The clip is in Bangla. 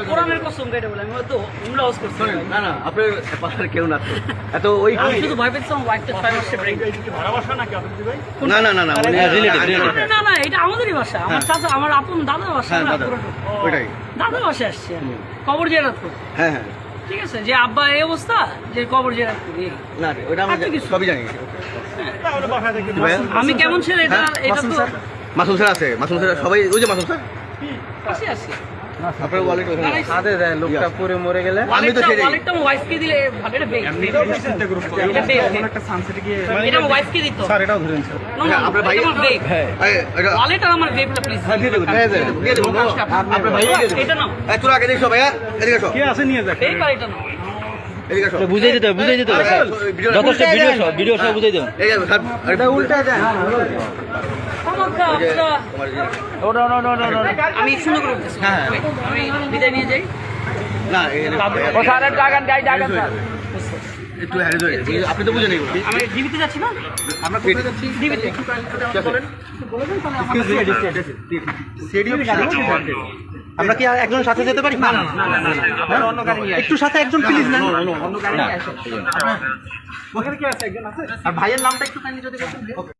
কোরআনের কসম কেটে বলে আমি হয়তো উমরা হাউস করছি না না আপনার পাশে কেউ না তো এত ওই আমি শুধু ভয় পেয়েছিলাম ওয়াইফটা 6 মাসে ব্রেক না না না না উনি না না এটা আমাদেরই বাসা আমার চাচা আমার আপন দাদার বাসা হ্যাঁ না দাদা ওইটাই দাদার বাসা আসছে কবর জিয়ারত করতে হ্যাঁ হ্যাঁ ঠিক আছে যে আব্বা এই অবস্থা যে কবর জিয়ারত করি না ওটা আমরা সবই জানি আমি কেমন ছেলে এটা এটা তো মাসুম স্যার আছে মাসুম স্যার সবাই ওই যে মাসুম স্যার আসি আসি আপনার ওয়ালেট ওখানে সাথে দেয় লোকটা পরে মরে গেলে আমি তো সেটাই ওয়ালেটটা আমার ওয়াইফকে দিলে এটা বেক একটা সানসেটে গিয়ে এটা আমার ওয়াইফকে দিত স্যার এটাও ধরেন স্যার আপনার ভাই আমার বেক এটা ওয়ালেট আর আমার বেকটা প্লিজ হ্যাঁ দিয়ে দেবো দিয়ে দেবো আপনার ভাই এটা নাও তোরা আগে দেখো ভাইয়া এদিকে আসো কে আছে নিয়ে যাক বেক আর এটা নাও এদিকে আসো বুঝাই দিতে হবে যথেষ্ট ভিডিও সব বুঝাই দেবেন এই এটা উল্টা যায় আমাকে ওটা আমি সুন্দর করে বলতেছি আমি বিদায় নিয়ে যাই না ও স্যারের জাগান গাই জাগান স্যার একটু হ্যারে ধরে আপনি তো বুঝেন এগুলো আমি ডিবিতে যাচ্ছি না আমরা কোথায় যাচ্ছি ডিবিতে চলেন আমরা কি একজন সাথে যেতে পারি না অন্য গাড়ি নিয়ে একটু সাথে একজন প্লিজ না অন্য গাড়ি নিয়ে আসো ওখানে কি আছে একজন আছে আর ভাইয়ের নামটা একটু কাইন্ডলি যদি বলতেন